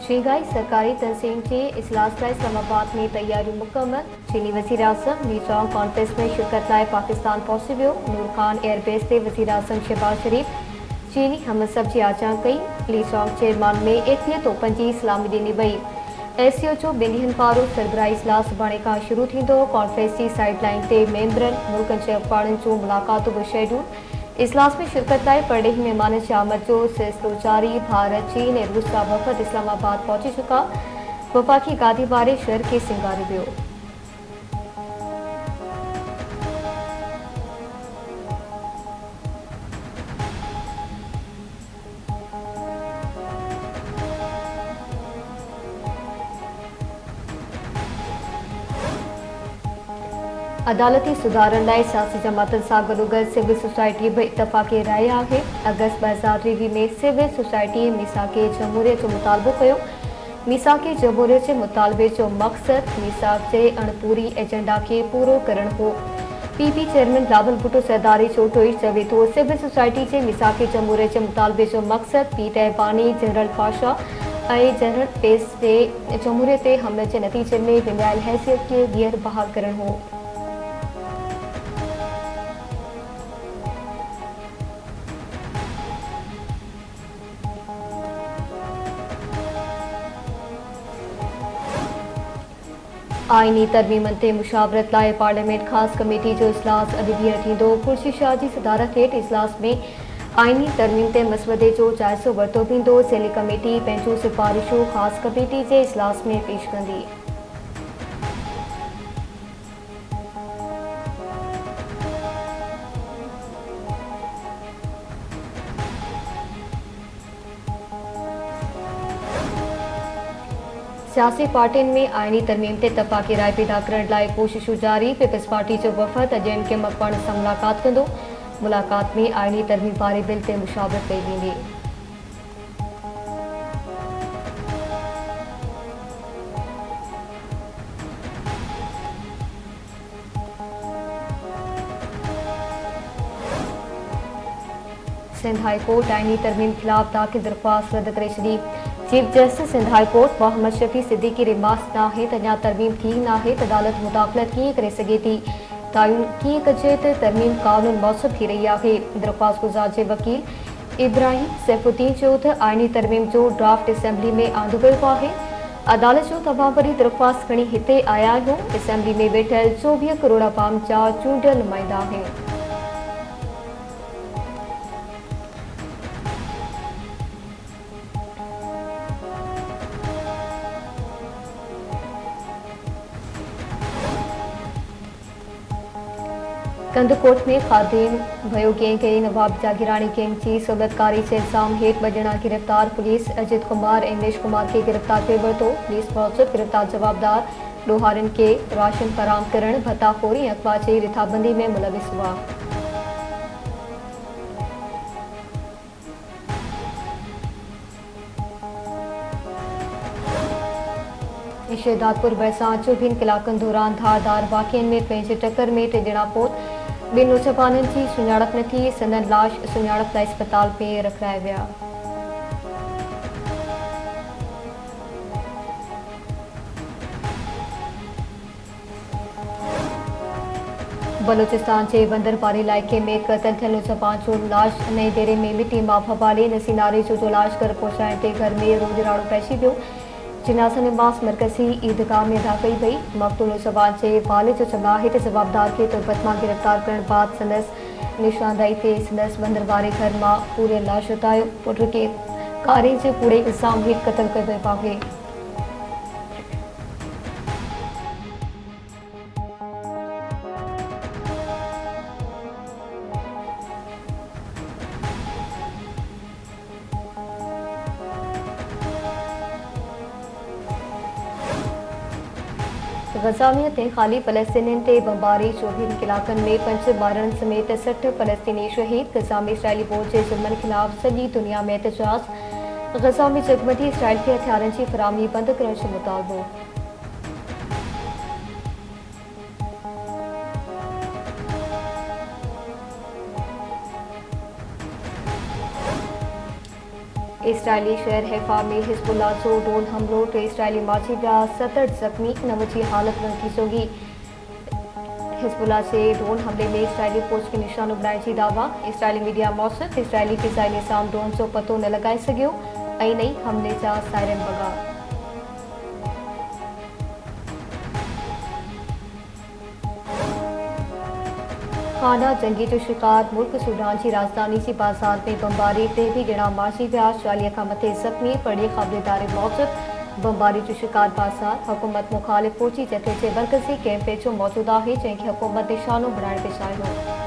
Shanghai सरकारी तंजीम के इजलास लाइ इस्लामाबाद में तैयारियों मुकम्मल। चीनी वज़ीर आज़म लीचोंग कॉन्फ्रेंस में शिरकत लाइ पाकिस्तान पहुंची वियो। नूर खान एयरबेस ते वज़ीर आज़म शहबाज शरीफ चीनी हमसफ़ जी आचां कई। लीचोंग चेयरमैन में 21 तोपनि जी सलामी ॾिनी वई। एससीओ जो 2 ॾींहनि पारो सरबराही इजलास सुभाणे खां शुरू थींदो। कॉन्फ्रेंस की साइड लाइन ते मेंबरनि मुल्कनि जे अखबारनि जूं मुलाक़ातूं बि शेड्यूल। इजलास में शिरकत लाइ परडेही मेहमान जी आमद जो सिलसिलो जारी। भारत चीन ऐं रूस जा वफ़द इस्लामाबाद पहुची चुका। वफ़ाक़ी गादी वारे शहर खे सिंगारियो वियो। अदालती सुधारण लाइ सियासी जमातनि सां गॾोगॾु सिविल सोसाइटी भी इतफ़ाक़ी राय आहे। अगस्त 2023 में सिविल सोसाइटी मीसाके जमहूरियत जो मुतालबो कयो। मीसाके जमहूरियत जे मुतालबे जो मक़सद मीसाक जे अणपूरी एजेंडा खे पूरो करणु हो। पीपी चेयरमैन बिलावल भुट्टो ज़रदारी जो ट्वीट चवे थो सिविल सोसाइटी जे मीसाके जमहूरियत जे मुतालबे जो मक़सद पी तहबानी जनरल पाशा ऐं जनरल पेस जे जमहूरियत ते हमले जे नतीजे में विञायल हैसियत खे ॿीहर बहाल करणु हो। आईनी तरमीमनि ते मुशावरत लाइ पार्लियामेंट ख़ासि कमेटी जो इजलास अॼु ॿीहर थींदो। खुर्शीद शाह जी सदारत हेठि इजलास में आईनी तरमीम ते मसवदे जो जाइज़ो वरितो वेंदो। सेली कमेटी पंहिंजूं सिफ़ारिशूं ख़ासि कमेटी जे इजलास में पेश कंदी। सियासी पार्टियुनि में आईनी तरमीम ते इतफ़ाक़ी राय पैदा करण लाइ कोशिशूं जारी। पीपल्स पार्टी जो वफ़द अॼु एमके मकबरनि सां मुलाक़ात कंदो। मुलाक़ात में आईनी तरमीम वारे बिल ते मुशावरत कई वेंदी। सिंध हाई कोर्ट आईनी तरमीम खिलाफ़ दाख़िल दरख़्वास्त रद्द करे छॾी। Chief justice Sindh high court Mohammad Shafi Siddiqui remarks नाहे त अञा तरमीम थी नाहे त अदालत मुदाख़लत कीअं करे सघे थी। तइन कीअं कजे त तरमीम क़ानून मौसूब थी रही आहे। दरख़्वास्त गुज़ार जे वकील इब्राहिम सैफुद्दीन चयो त आईनी तरमीम जो ड्राफ्ट असेंबली में आंदो वियो आहे। अदालत जो तव्हां वरी दरख़्वास्त खणी हिते आया आहियो। असेंबली में वेठल 24 करोड़ अवाम जा चूंडियल नुमाइंदा आहिनि। कंदकोट में खादिम भयो गैंग कई नवाब जागीरानी गैंग की सहूलियतकारी जे इल्ज़ाम हेठि 2 ॼणा गिरफ़्तार। पुलिस अजित कुमार ऐं इमेश कुमार खे गिरफ़्तार करे वरितो। पुलिस मूजिबि गिरफ़्तार जवाबदार ॾोहारियुनि खे राशन फराहम करणु भताखोरी ऐं अफ़वाह जी रिथाबंदी में मुलविस हुआ। शहदादपुर भरिसां 24 कलाकनि दौरान धारदार वाक़िअनि में पंहिंजे टकर में 3 ॼणा फौत। 2 नौजवाननि जी सुञाणप न थी। संदनि लाश सुञाणप लाइ अस्पताल में रखाया विया। बलोचिस्तान जे बंदरबारी इलाइक़े में क़तल थियल नौजवान जो लाश नई डेरे में मिटी मां हवाले। नसी नारे जो लाश घर पहुचाइण ते घर में रोज़राड़ो पइजी वियो। जनाज़ा नमाज़ मरकज़ी ईदगाह में अदा कई वई। मक़तूल नौजवान जे वालिद जो चङा आहे त जवाबदार खे तुर्बत मां गिरफ़्तार करण बाद संदसि निशानदाही ते संदसि बंदर वारे घर मां पूरे लाश हटायो। पुट खे कारे जे कूड़े इल्ज़ाम हेठि क़तल कयो वियो आहे। गज़ा में तहखाली फ़लस्तीनियुनि ते बमबारी। 24 कलाकनि में 5 ॿारनि समेत 60 फ़लस्तीनी शहीद। गज़ा में इसराइली फ़ौज जे ज़ुल्मनि ख़िलाफ़ सॼी दुनिया में एहतजाज। गज़ा में जगमदी इसराइल खे हथियारनि जी फ़राहमी बंदि करण जो मुतालबो। इसराइली शहर हैफा में हिजबुल्लाह जो ड्रोन हमलो 3 इसराइली माची विया 67 ज़ख़्मी 9 जी हालत नथी सोगी। हिजबुल्लाह से ड्रोन हमले में इसराइली फौज खे निशानो बनाइण जी दावा। इसराइली मीडिया मौसम इसराइली फ़िज़ाई निज़ाम ड्रोन जो पतो न लॻाए सघियो ऐं नई हमले जा सायरन वॻा। खाना जंगी जो शिकार मुल्क सूडान की राजधानी जी बाजार में बमबारी ते भी गिणा मारिजी विया 40 खां मथे ज़ख़्मी पढ़ी ख़बरदारी मौजूद बमबारी जो शिकार बाजार हुकूमत मुखालिफ फौजी जथे जे मरकज़ी कैंप जो मौजूद है जंहिंखे हुकूमत निशानो बणाइण पे चाहियो।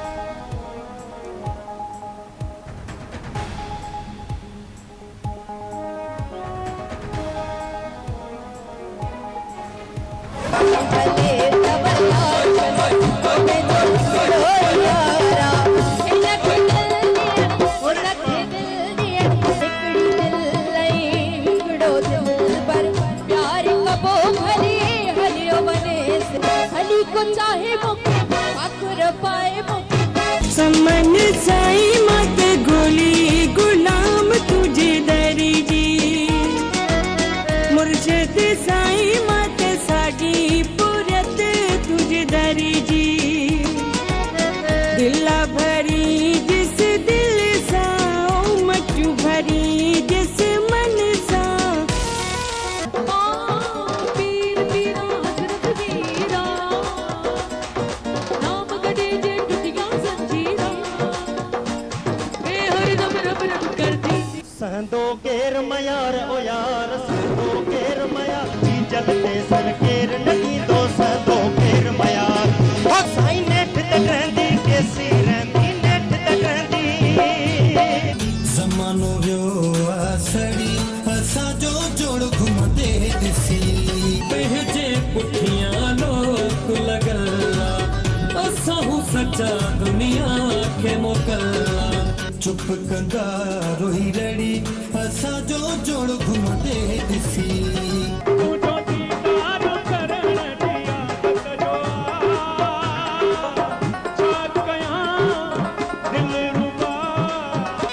समन साई मत गोली गुलाम तुझे दरी जी मुर्शद साई मत सागी पुरत तुझे दरी जी दिला भरी जिस दिल सा मचू भरी जिस मन सा पीर पीरा हजरत वीरा नाम गड़े जे टुटिया संजीरा ए हर दम रब रब करती सहंदो केर मयार ओ यार सहंदो केर मयार जी जलते सर केर नहीं दो सहंदो केर मयार ओ साई नेठ तकरंदी केसी रहंदी नेठ तकरंदी ज़मानो वियो आसड़ी असा जो जोड़ घुमदे दिसी पहजे पुठियां लोक लगला असाहू सच्चा दुनिया के मोकला चुप कंदा रोई रड़ी असा जो जोड़ घुमदे दिसी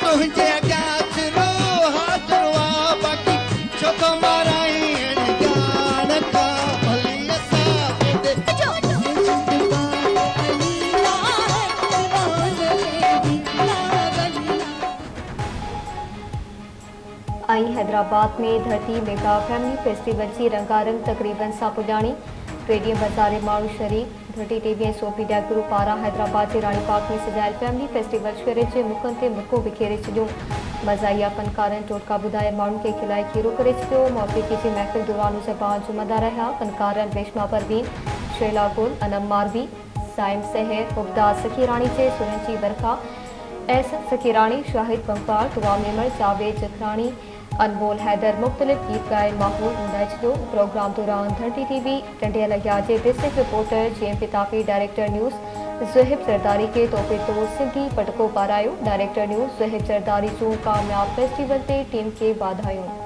तुझे अग्याच रो हाजरवा बाकी छोको माराई जान का भली साथ दे हैदराबाद में धरती मेगा फैमिली फेस्टिवल की रंगारंग तकरीबन सां पुॼाणी। स्टेडियम बाज़ारे माण्हू शरीक धरती टीवी सोपीडिया ग्रुप पारां हैदराबाद के रानी पार्क में सजायल फैमिली फेस्टिवल शहर के मुखन ते मुको बिखेरे छॾियो। मज़ाहिया फनकारनि टोटका ॿुधाए माण्हुनि खे खिलाए खीरो करे छॾियो। मौसीक़ी जी महफ़िल दौरान ज़बान जुमंदा रहिया फनकारनि रेशमा परवीन, शैला गुल, अनम मारवी, साइम सहर, मुबदास सखीराणी जे सुरनि जी बरखा, एहसन सखीराणी, शाहिद बंपार, दुआ मेमण, जावेद जखराणी, अनमोल हैदर मुख्तलिफ गीत गाए माहौल ऊंडाए छॾियो। प्रोग्राम दौरान धरती टीवी टंडियल अहिया जे district reporter JM Pitafi director news Zuhaib Zardari के तोहफ़े तौर सिंधी पटको पारायो। डायरेक्टर न्यूज़ ज़ुहिब ज़रदारी जो कामयाब फेस्टिवल ते टीम के वाधायूं।